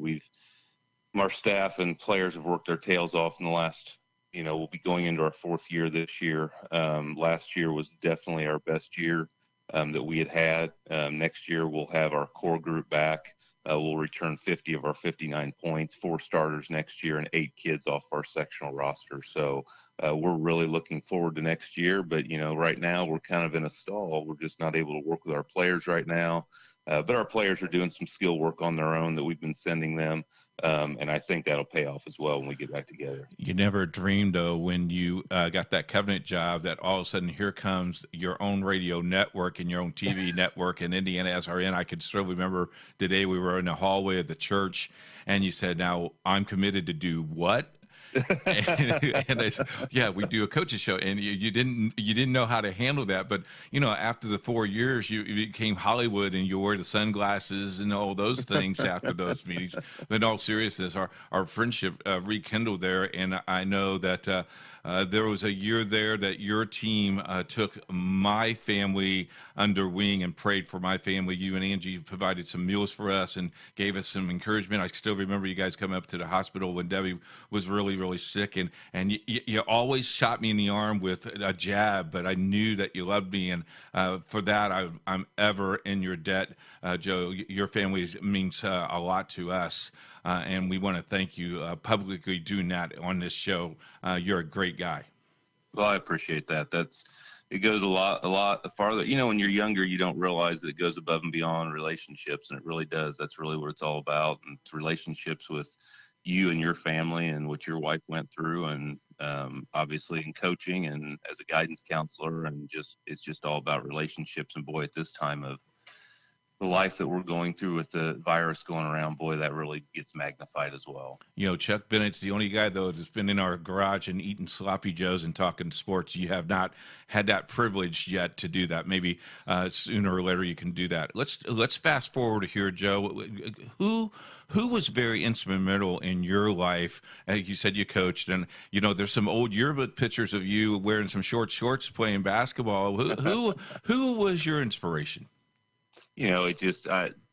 our staff and players have worked their tails off in the last, we'll be going into our 4th year this year. Last year was definitely our best year that we had. Next year, we'll have our core group back. We'll return 50 of our 59 points, 4 starters next year, and 8 kids off our sectional roster. So we're really looking forward to next year. But, right now we're kind of in a stall. We're just not able to work with our players right now. But our players are doing some skill work on their own that we've been sending them. And I think that'll pay off as well when we get back together. You never dreamed, though, when you got that Covenant job, that all of a sudden here comes your own radio network and your own TV network and IndianaSRN. I could still remember the day we were in the hallway of the church, and you said, now I'm committed to do what? and I said, yeah, we do a coaches show, and you didn't know how to handle that. But after the 4 years, you became Hollywood, and you wore the sunglasses and all those things after those meetings. But in all seriousness, our friendship rekindled there, and I know that there was a year there that your team took my family under wing and prayed for my family. You and Angie provided some meals for us and gave us some encouragement. I still remember you guys coming up to the hospital when Debbie was really, really sick, and you always shot me in the arm with a jab, but I knew that you loved me, and for that I'm ever in your debt, Joe. Your family means a lot to us, and we want to thank you publicly doing that on this show. You're a great guy. Well, I appreciate that. It goes a lot farther. When you're younger, you don't realize that it goes above and beyond relationships, and it really does. That's really what it's all about. And it's relationships with you and your family and what your wife went through, and obviously in coaching and as a guidance counselor, and it's just all about relationships. And boy, at this time of the life that we're going through with the virus going around, boy, that really gets magnified as well. You know, Chuck Bennett's the only guy, though, that's been in our garage and eating sloppy joes and talking sports. You have not had that privilege yet to do that. Maybe sooner or later you can do that. Let's fast forward here, Joe. Who was very instrumental in your life? You said you coached, and you know there's some old yearbook pictures of you wearing some short shorts playing basketball. Who was your inspiration? You know,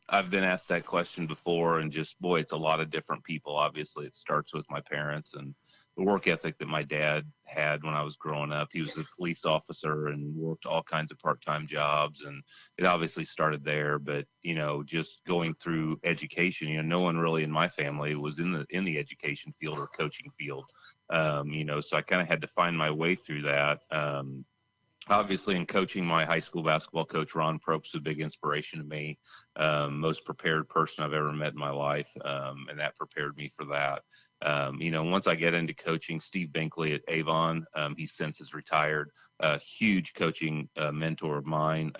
I've been asked that question before, and just, boy, it's a lot of different people. Obviously, it starts with my parents and the work ethic that my dad had when I was growing up. He was a police officer and worked all kinds of part-time jobs, and it obviously started there. But, you know, just going through education, you know, no one really in my family was in the education field or coaching field, you know, so I kind of had to find my way through that. Obviously, in coaching, my high school basketball coach, Ron Probst, was a big inspiration to me. Most prepared person I've ever met in my life, and that prepared me for that. You know, once I get into coaching, Steve Binkley at Avon, he since is retired, a huge coaching mentor of mine.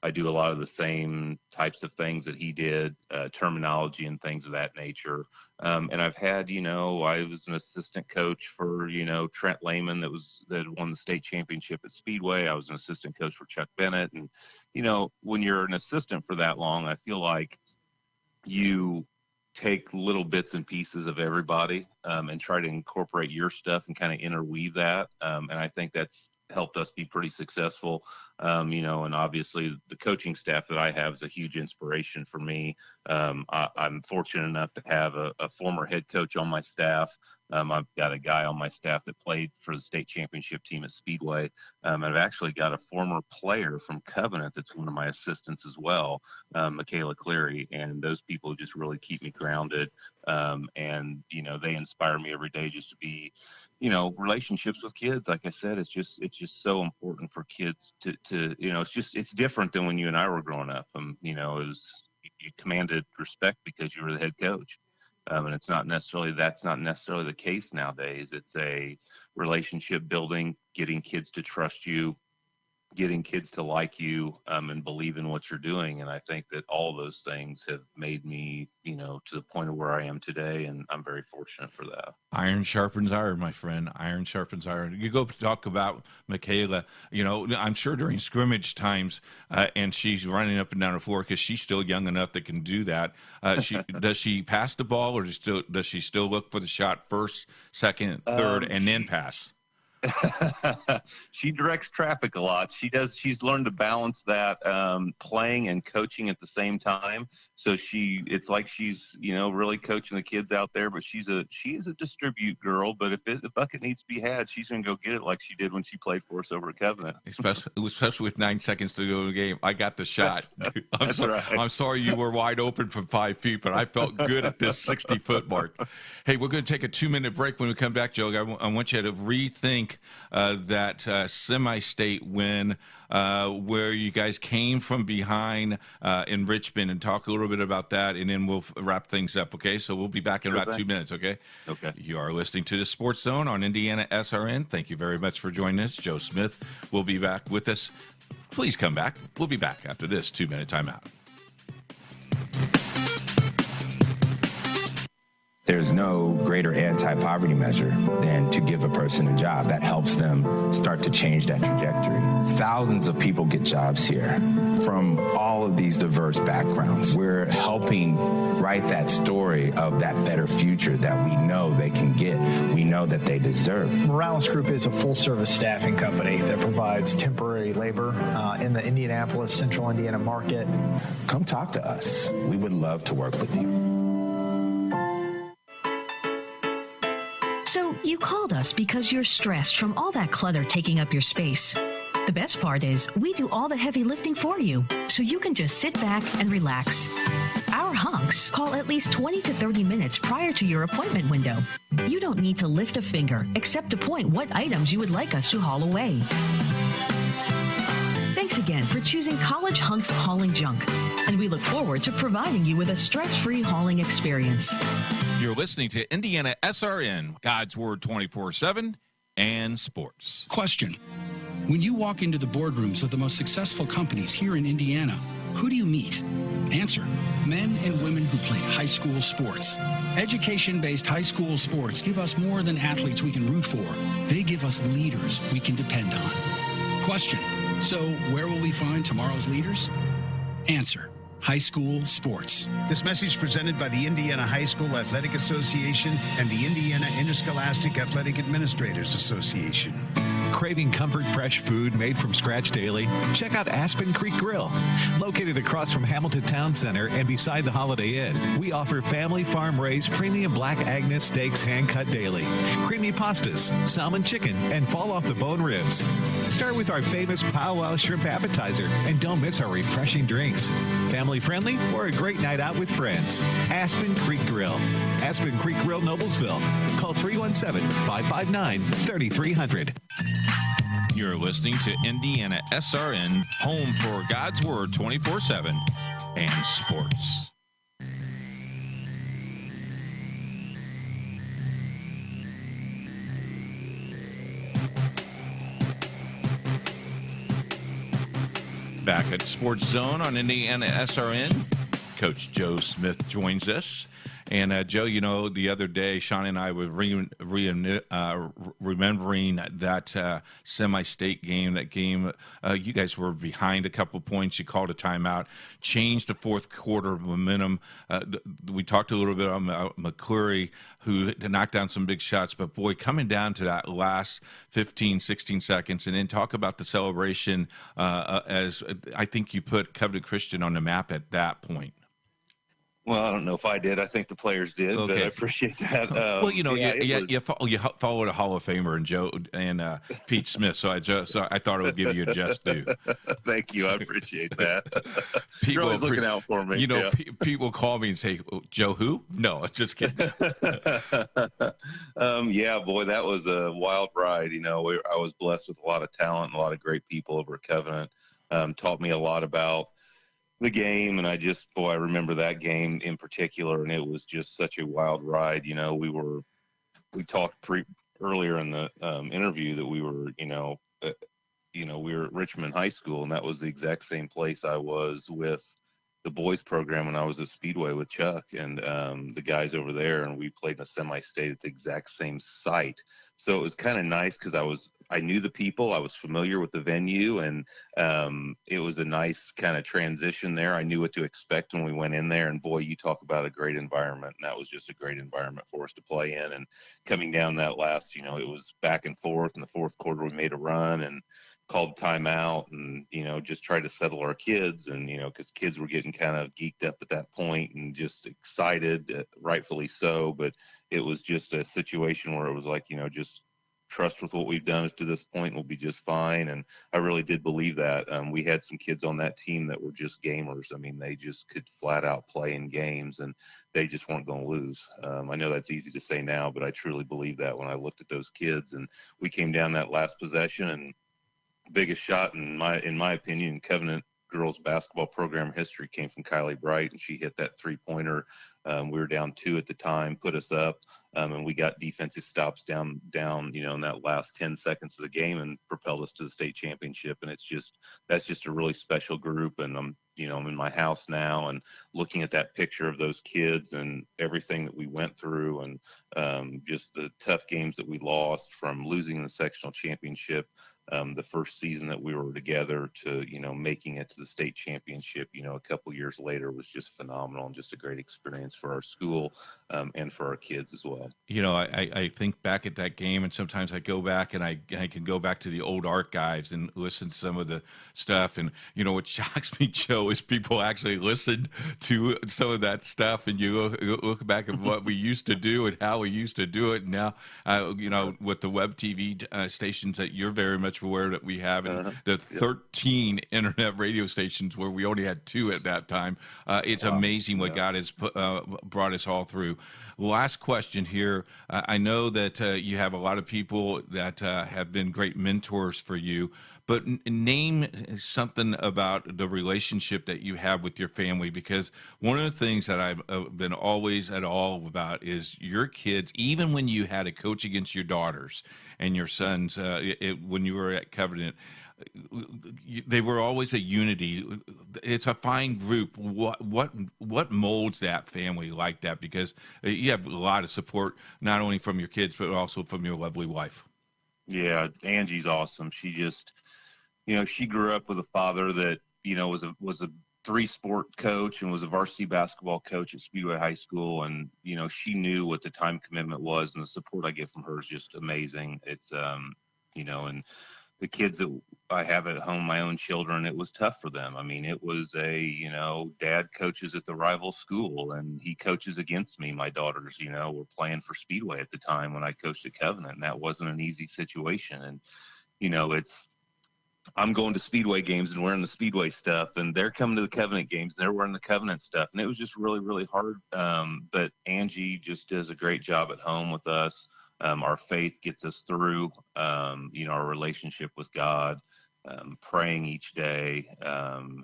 I do a lot of the same types of things that he did, terminology and things of that nature. And I've had, you know, I was an assistant coach for, you know, Trent Lehman that won the state championship at Speedway. I was an assistant coach for Chuck Bennett. And, you know, when you're an assistant for that long, I feel like you take little bits and pieces of everybody and try to incorporate your stuff and kind of interweave that. And I think that's helped us be pretty successful. You know, and obviously the coaching staff that I have is a huge inspiration for me. I'm fortunate enough to have a former head coach on my staff. I've got a guy on my staff that played for the state championship team at Speedway. I've actually got a former player from Covenant that's one of my assistants as well, Michaela Cleary. And those people just really keep me grounded. And, you know, they inspire me every day just to be, you know, relationships with kids. Like I said, it's just so important for kids to, you know, it's different than when you and I were growing up. You know, you commanded respect because you were the head coach. And that's not necessarily the case nowadays. It's a relationship building, getting kids to trust you, getting kids to like you, and believe in what you're doing. And I think that all those things have made me, you know, to the point of where I am today. And I'm very fortunate for that. Iron sharpens iron, my friend. Iron sharpens iron. You go talk about Michaela, you know, I'm sure during scrimmage times, and she's running up and down the floor because she's still young enough that can do that. Does she pass the ball, or does she still look for the shot first, second, third, and then pass? She directs traffic a lot. She's learned to balance that, playing and coaching at the same time. So it's like she's, you know, really coaching the kids out there, but she is a distribute girl. But if the bucket needs to be had, she's going to go get it like she did when she played for us over at Covenant. Especially with 9 seconds to go in the game. I got the shot. I'm sorry you were wide open from 5 feet, but I felt good at this 60-foot mark. Hey, we're going to take a 2-minute break. When we come back, Joe, I want you to rethink that semi-state win where you guys came from behind in Richmond, and talk a little bit about that, and then we'll wrap things up, okay? So we'll be back in about 2 minutes, okay? Okay. You are listening to the Sports Zone on IndianaSRN. Thank you very much for joining us. Joe Smith will be back with us. Please come back. We'll be back after this 2-minute timeout. There's no greater anti-poverty measure than to give a person a job. That helps them start to change that trajectory. Thousands of people get jobs here from all of these diverse backgrounds. We're helping write that story of that better future that we know they can get. We know that they deserve. Morales Group is a full-service staffing company that provides temporary labor in the Indianapolis, Central Indiana market. Come talk to us. We would love to work with you. So you called us because you're stressed from all that clutter taking up your space. The best part is we do all the heavy lifting for you, so you can just sit back and relax. Our hunks call at least 20 to 30 minutes prior to your appointment window. You don't need to lift a finger except to point what items you would like us to haul away. Thanks thanks again for choosing College Hunks Hauling Junk. And we look forward to providing you with a stress-free hauling experience. You're listening to Indiana SRN, God's Word 24/7 and sports. Question. When you walk into the boardrooms of the most successful companies here in Indiana, who do you meet? Answer. Men and women who played high school sports. Education-based high school sports give us more than athletes we can root for. They give us leaders we can depend on. Question. So where will we find tomorrow's leaders? Answer. High school sports. This message presented by the Indiana High School Athletic Association and the Indiana Interscholastic Athletic Administrators Association. Craving comfort fresh food made from scratch daily? Check out Aspen Creek Grill. Located across from Hamilton Town Center and beside the Holiday Inn, we offer family farm-raised premium Black Agnes steaks hand-cut daily, creamy pastas, salmon chicken, and fall-off-the-bone ribs. Start with our famous powwow shrimp appetizer, and don't miss our refreshing drinks. Family-friendly or a great night out with friends. Aspen Creek Grill. Aspen Creek Grill, Noblesville. Call 317-559-3300. You're listening to Indiana SRN, home for God's Word 24/7 and sports. Back at Sports Zone on Indiana SRN, Coach Joe Smith joins us. And Joe, you know, the other day, Sean and I were remembering that semi-state game. That game, you guys were behind a couple points. You called a timeout, changed the fourth quarter momentum. We talked a little bit about McCleary, who knocked down some big shots. But, boy, coming down to that last 15, 16 seconds, and then talk about the celebration as I think you put Covenant Christian on the map at that point. Well, I don't know if I did. I think the players did, but I appreciate that. Well, you know, you followed a Hall of Famer and Joe and Pete Smith, so I thought it would give you a just due. Thank you. I appreciate that. People You're always looking out for me. You know, people call me and say, Joe who? No, just kidding. Yeah, boy, that was a wild ride. You know, I was blessed with a lot of talent and a lot of great people over at Covenant. Taught me a lot about the game, and I remember that game in particular, and it was just such a wild ride. You know, we talked earlier in the interview that we were at Richmond High School, and that was the exact same place I was with the boys program when I was at Speedway with Chuck and the guys over there, and we played in a semi-state at the exact same site. So it was kind of nice because I knew the people, I was familiar with the venue, and it was a nice kind of transition there. I knew what to expect when we went in there, and boy, you talk about a great environment, and that was just a great environment for us to play in. And coming down that last, it was back and forth. In the fourth quarter, we made a run and called timeout and, just tried to settle our kids. And, because kids were getting kind of geeked up at that point and just excited, rightfully so. But it was just a situation where it was like, just trust with what we've done to this point, we'll be just fine. And I really did believe that. We had some kids on that team that were just gamers. I mean, they just could flat out play in games and they just weren't going to lose. I know that's easy to say now, but I truly believe that when I looked at those kids. And we came down that last possession, and biggest shot in my opinion, Covenant girls basketball program history came from Kylie Bright, and she hit that 3-pointer. We were down 2 at the time, put us up, and we got defensive stops down, in that last 10 seconds of the game and propelled us to the state championship. And that's just a really special group. And I'm in my house now and looking at that picture of those kids and everything that we went through, and just the tough games that we lost, from losing the sectional championship the first season that we were together to, making it to the state championship, a couple years later, was just phenomenal and just a great experience for our school and for our kids as well. I think back at that game, and sometimes I go back and I can go back to the old archives and listen to some of the stuff. And, what shocks me, Joe, is people actually listen to some of that stuff, and you look back at what we used to do and how we used to do it. And now, with the web TV stations that you're very much aware that we have, and the 13 internet radio stations where we only had 2 at that time, it's amazing what God has brought us all through. Last question here. here. I know that you have a lot of people that have been great mentors for you, but name something about the relationship that you have with your family, because one of the things that I've been always at all about is your kids, even when you had a coach against your daughters and your sons, when you were at Covenant, they were always a unity. It's a fine group. What molds that family like that? Because you have a lot of support, not only from your kids, but also from your lovely wife. Yeah, Angie's awesome. She just, she grew up with a father that, was a 3-sport coach and was a varsity basketball coach at Speedway High School. And, she knew what the time commitment was, and the support I get from her is just amazing. It's, and the kids that I have at home, my own children, it was tough for them. I mean, it was dad coaches at the rival school and he coaches against me. My daughters, were playing for Speedway at the time when I coached at Covenant, and that wasn't an easy situation. And, I'm going to Speedway games and wearing the Speedway stuff, and they're coming to the Covenant games and they're wearing the Covenant stuff. And it was just really, really hard. But Angie just does a great job at home with us. Our faith gets us through, our relationship with God, praying each day,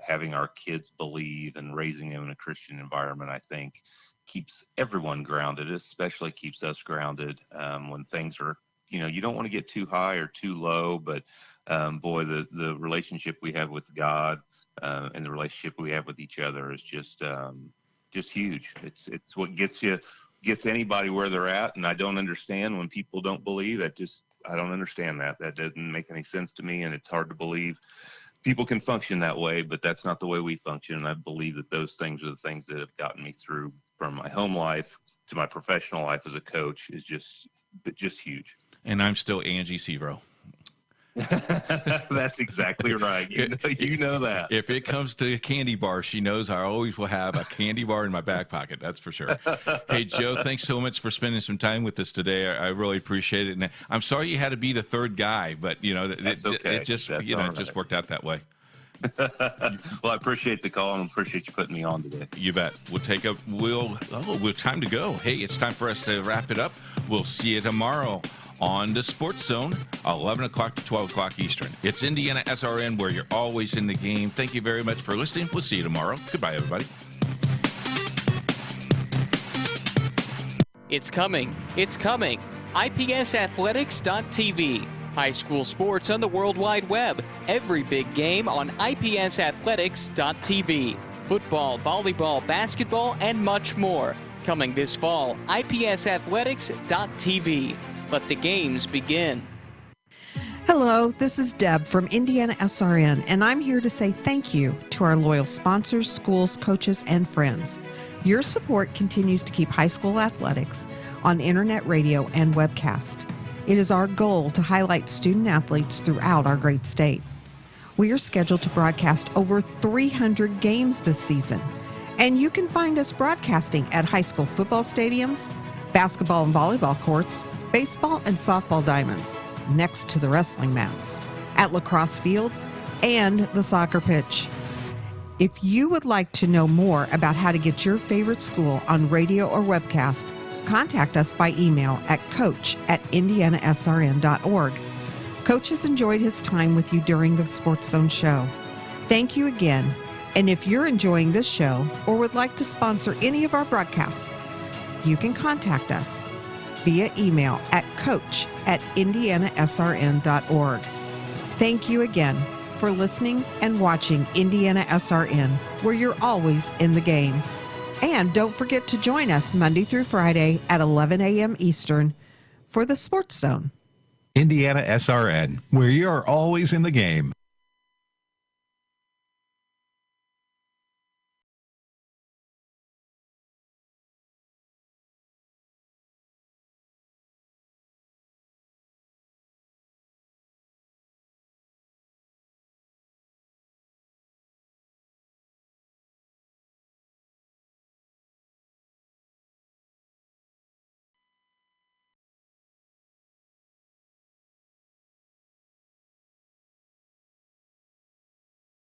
having our kids believe and raising them in a Christian environment, I think keeps everyone grounded, especially keeps us grounded when things are, you don't want to get too high or too low, but the relationship we have with God and the relationship we have with each other is just huge. It's what gets anybody where they're at. And I don't understand when people don't believe. I don't understand that. That doesn't make any sense to me, and it's hard to believe people can function that way, but that's not the way we function. And I believe that those things are the things that have gotten me through from my home life to my professional life as a coach is just huge. And I'm still Angie Severo. That's exactly right. You know that. If it comes to a candy bar, she knows I always will have a candy bar in my back pocket. That's for sure. Hey, Joe, thanks so much for spending some time with us today. I really appreciate it. And I'm sorry you had to be the third guy, but That's okay. It just That's it just worked out that way. Well, I appreciate the call and appreciate you putting me on today. You bet. We'll time to go. Hey, it's time for us to wrap it up. We'll see you tomorrow on the Sports Zone, 11 o'clock to 12 o'clock Eastern. It's Indiana SRN, where you're always in the game. Thank you very much for listening. We'll see you tomorrow. Goodbye, everybody. It's coming. It's coming. IPSathletics.tv. High school sports on the World Wide Web. Every big game on IPSathletics.tv. Football, volleyball, basketball, and much more. Coming this fall, IPSathletics.tv. Let the games begin. Hello, this is Deb from IndianaSRN, and I'm here to say thank you to our loyal sponsors, schools, coaches, and friends. Your support continues to keep high school athletics on internet radio and webcast. It is our goal to highlight student athletes throughout our great state. We are scheduled to broadcast over 300 games this season, and you can find us broadcasting at high school football stadiums, basketball and volleyball courts, baseball and softball diamonds, next to the wrestling mats, at lacrosse fields, and the soccer pitch. If you would like to know more about how to get your favorite school on radio or webcast, contact us by email at coach@indianasrn.org. Coach has enjoyed his time with you during the Sports Zone show. Thank you again. And if you're enjoying this show or would like to sponsor any of our broadcasts, you can contact us via email at coach@indianasrn.org. Thank you again for listening and watching Indiana SRN, where you're always in the game. And don't forget to join us Monday through Friday at 11 a.m. Eastern for the Sports Zone. Indiana SRN, where you're always in the game.